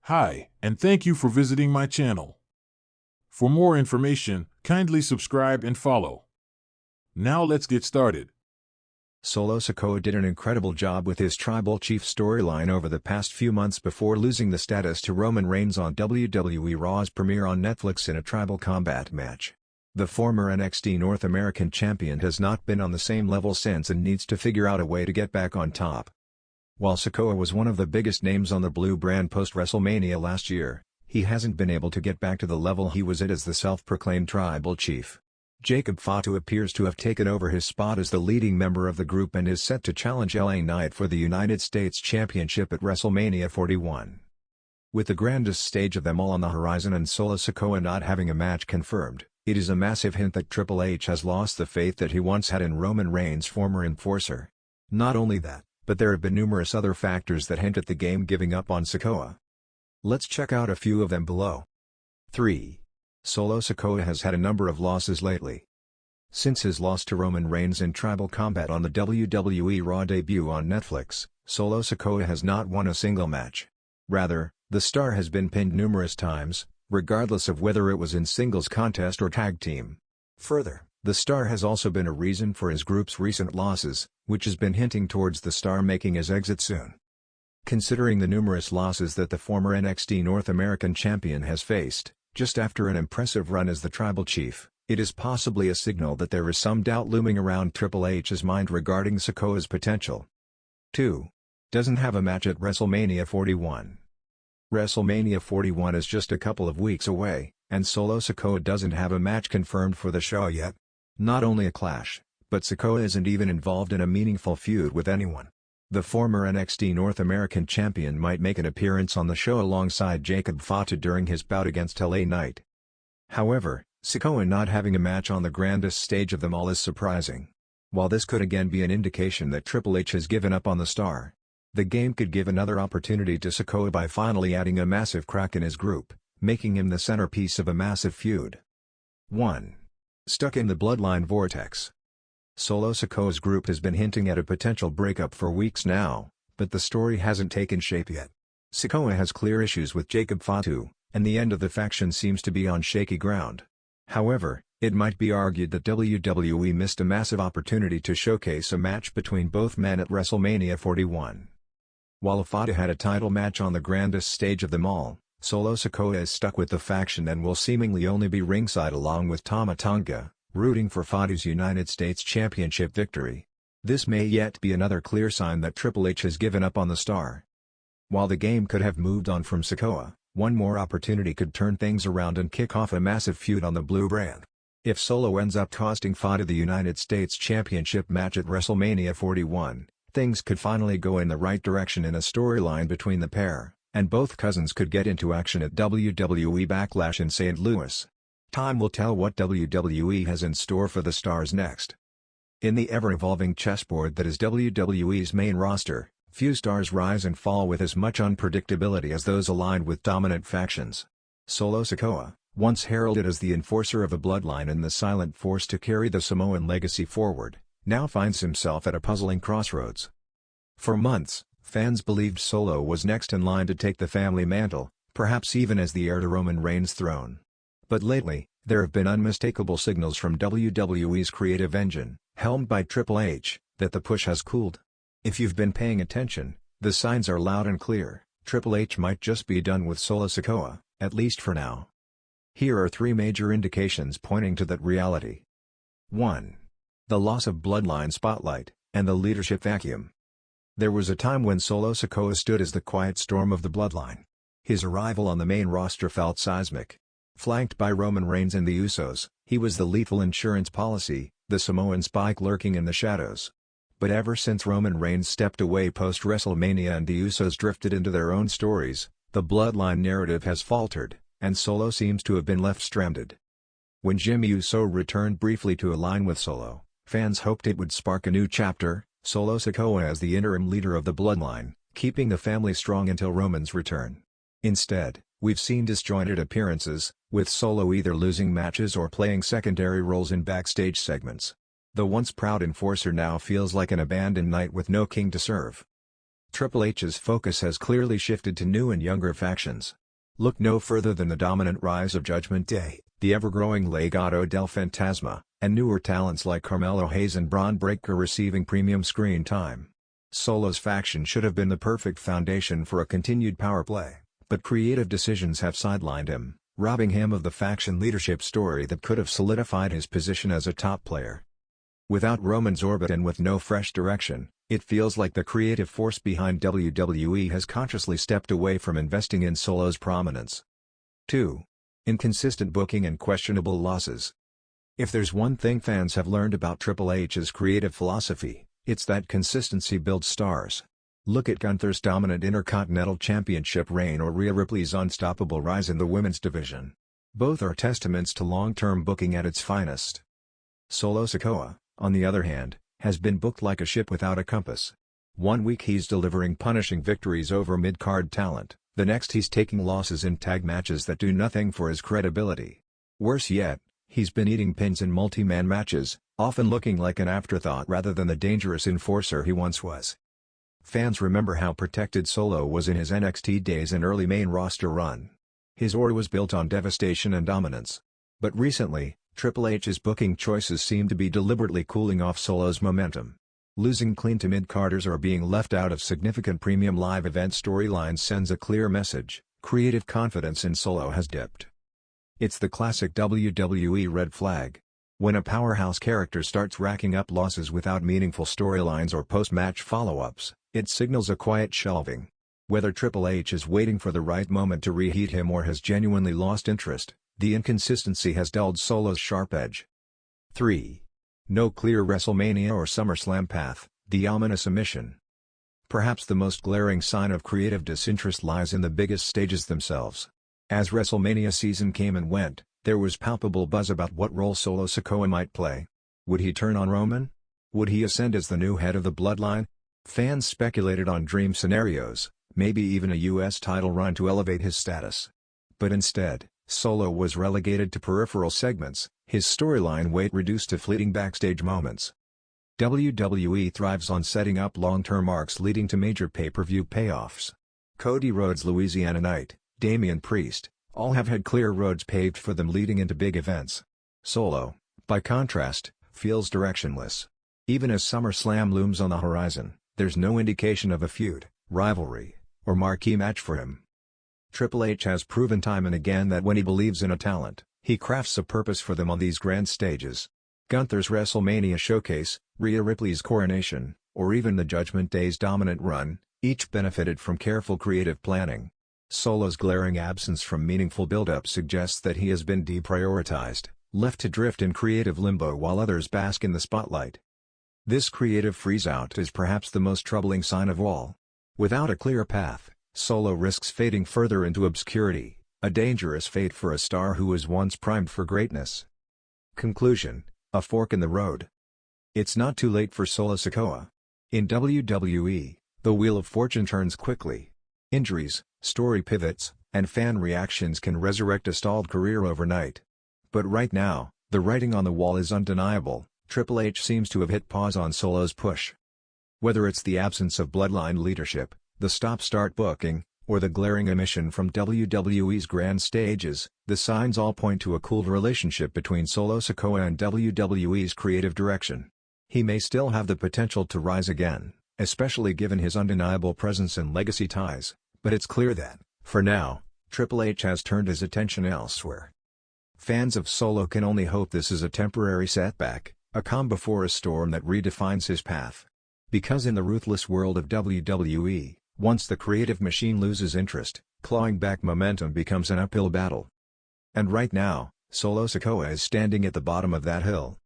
Hi, and thank you for visiting my channel. For more information, kindly subscribe and follow. Now let's get started. Solo Sikoa did an incredible job with his Tribal Chief storyline over the past few months before losing the status to Roman Reigns on WWE Raw's premiere on Netflix in a tribal combat match. The former NXT North American champion has not been on the same level since and needs to figure out a way to get back on top. While Sikoa was one of the biggest names on the blue brand post-WrestleMania last year, he hasn't been able to get back to the level he was at as the self-proclaimed Tribal Chief. Jacob Fatu appears to have taken over his spot as the leading member of the group and is set to challenge LA Knight for the United States Championship at WrestleMania 41. With the grandest stage of them all on the horizon and Solo Sikoa not having a match confirmed, it is a massive hint that Triple H has lost the faith that he once had in Roman Reigns' former enforcer. Not only that, but there have been numerous other factors that hint at the game giving up on Sikoa. Let's check out a few of them below. 3. Solo Sikoa has had a number of losses lately. Since his loss to Roman Reigns in Tribal Combat on the WWE Raw debut on Netflix, Solo Sikoa has not won a single match. Rather, the star has been pinned numerous times, regardless of whether it was in singles contest or tag team. Further, the star has also been a reason for his group's recent losses, which has been hinting towards the star making his exit soon. Considering the numerous losses that the former NXT North American champion has faced, just after an impressive run as the Tribal Chief, it is possibly a signal that there is some doubt looming around Triple H's mind regarding Sikoa's potential. 2. Doesn't have a match at WrestleMania 41. WrestleMania 41 is just a couple of weeks away, and Solo Sikoa doesn't have a match confirmed for the show yet. Not only a clash, but Sikoa isn't even involved in a meaningful feud with anyone. The former NXT North American champion might make an appearance on the show alongside Jacob Fatu during his bout against LA Knight. However, Sikoa not having a match on the grandest stage of them all is surprising. While this could again be an indication that Triple H has given up on the star, the game could give another opportunity to Sikoa by finally adding a massive crack in his group, making him the centerpiece of a massive feud. 1. Stuck in the bloodline vortex. Solo Sikoa's group has been hinting at a potential breakup for weeks now, but the story hasn't taken shape yet. Sikoa has clear issues with Jacob Fatu, and the end of the faction seems to be on shaky ground. However, it might be argued that WWE missed a massive opportunity to showcase a match between both men at WrestleMania 41. While Fatu had a title match on the grandest stage of them all, Solo Sikoa is stuck with the faction and will seemingly only be ringside along with Tama Tonga, rooting for Fatu's United States Championship victory. This may yet be another clear sign that Triple H has given up on the star. While the game could have moved on from Sikoa, one more opportunity could turn things around and kick off a massive feud on the blue brand. If Solo ends up costing Fatu the United States Championship match at WrestleMania 41, things could finally go in the right direction in a storyline between the pair, and both cousins could get into action at WWE Backlash in St. Louis. Time will tell what WWE has in store for the stars next. In the ever-evolving chessboard that is WWE's main roster, few stars rise and fall with as much unpredictability as those aligned with dominant factions. Solo Sikoa, once heralded as the enforcer of a bloodline and the silent force to carry the Samoan legacy forward, now finds himself at a puzzling crossroads. For months, fans believed Solo was next in line to take the family mantle, perhaps even as the heir to Roman Reigns' throne. But lately, there have been unmistakable signals from WWE's creative engine, helmed by Triple H, that the push has cooled. If you've been paying attention, the signs are loud and clear. Triple H might just be done with Solo Sikoa, at least for now. Here are 3 major indications pointing to that reality. 1. The loss of bloodline spotlight, and the leadership vacuum. There was a time when Solo Sikoa stood as the quiet storm of the bloodline. His arrival on the main roster felt seismic. Flanked by Roman Reigns and the Usos, he was the lethal insurance policy, the Samoan spike lurking in the shadows. But ever since Roman Reigns stepped away post-WrestleMania and the Usos drifted into their own stories, the bloodline narrative has faltered, and Solo seems to have been left stranded. When Jimmy Uso returned briefly to align with Solo, fans hoped it would spark a new chapter, Solo Sikoa as the interim leader of the bloodline, keeping the family strong until Roman's return. Instead, we've seen disjointed appearances, with Solo either losing matches or playing secondary roles in backstage segments. The once proud enforcer now feels like an abandoned knight with no king to serve. Triple H's focus has clearly shifted to new and younger factions. Look no further than the dominant rise of Judgment Day, the ever-growing Legado del Fantasma, and newer talents like Carmelo Hayes and Braun Breaker receiving premium screen time. Solo's faction should have been the perfect foundation for a continued power play, but creative decisions have sidelined him, robbing him of the faction leadership story that could have solidified his position as a top player. Without Roman's orbit and with no fresh direction, it feels like the creative force behind WWE has consciously stepped away from investing in Solo's prominence. 2. Inconsistent booking and questionable losses. If there's one thing fans have learned about Triple H's creative philosophy, it's that consistency builds stars. Look at Gunther's dominant Intercontinental Championship reign or Rhea Ripley's unstoppable rise in the women's division. Both are testaments to long-term booking at its finest. Solo Sikoa, on the other hand, has been booked like a ship without a compass. One week he's delivering punishing victories over mid-card talent, the next he's taking losses in tag matches that do nothing for his credibility. Worse yet, he's been eating pins in multi-man matches, often looking like an afterthought rather than the dangerous enforcer he once was. Fans remember how protected Solo was in his NXT days and early main roster run. His aura was built on devastation and dominance. But recently, Triple H's booking choices seem to be deliberately cooling off Solo's momentum. Losing clean to mid-carders or being left out of significant premium live event storylines sends a clear message: creative confidence in Solo has dipped. It's the classic WWE red flag. When a powerhouse character starts racking up losses without meaningful storylines or post-match follow-ups, it signals a quiet shelving. Whether Triple H is waiting for the right moment to reheat him or has genuinely lost interest, the inconsistency has dulled Solo's sharp edge. 3. No clear WrestleMania or SummerSlam path, the ominous omission. Perhaps the most glaring sign of creative disinterest lies in the biggest stages themselves. As WrestleMania season came and went, there was palpable buzz about what role Solo Sikoa might play. Would he turn on Roman? Would he ascend as the new head of the Bloodline? Fans speculated on dream scenarios, maybe even a US title run to elevate his status. But instead, Solo was relegated to peripheral segments, his storyline weight reduced to fleeting backstage moments. WWE thrives on setting up long-term arcs leading to major pay-per-view payoffs. Cody Rhodes' Louisiana Knight, Damian Priest, all have had clear roads paved for them leading into big events. Solo, by contrast, feels directionless. Even as SummerSlam looms on the horizon, there's no indication of a feud, rivalry, or marquee match for him. Triple H has proven time and again that when he believes in a talent, he crafts a purpose for them on these grand stages. Gunther's WrestleMania showcase, Rhea Ripley's coronation, or even the Judgment Day's dominant run, each benefited from careful creative planning. Solo's glaring absence from meaningful build-up suggests that he has been deprioritized, left to drift in creative limbo while others bask in the spotlight. This creative freeze-out is perhaps the most troubling sign of all. Without a clear path, Solo risks fading further into obscurity, a dangerous fate for a star who was once primed for greatness. Conclusion: a fork in the road. It's not too late for Solo Sikoa. In WWE, the wheel of fortune turns quickly. Injuries, story pivots, and fan reactions can resurrect a stalled career overnight. But right now, the writing on the wall is undeniable. Triple H seems to have hit pause on Solo's push. Whether it's the absence of bloodline leadership, the stop-start booking, or the glaring omission from WWE's grand stages, the signs all point to a cooled relationship between Solo Sikoa and WWE's creative direction. He may still have the potential to rise again, especially given his undeniable presence and legacy ties, but it's clear that, for now, Triple H has turned his attention elsewhere. Fans of Solo can only hope this is a temporary setback, a calm before a storm that redefines his path. Because in the ruthless world of WWE, once the creative machine loses interest, clawing back momentum becomes an uphill battle. And right now, Solo Sikoa is standing at the bottom of that hill.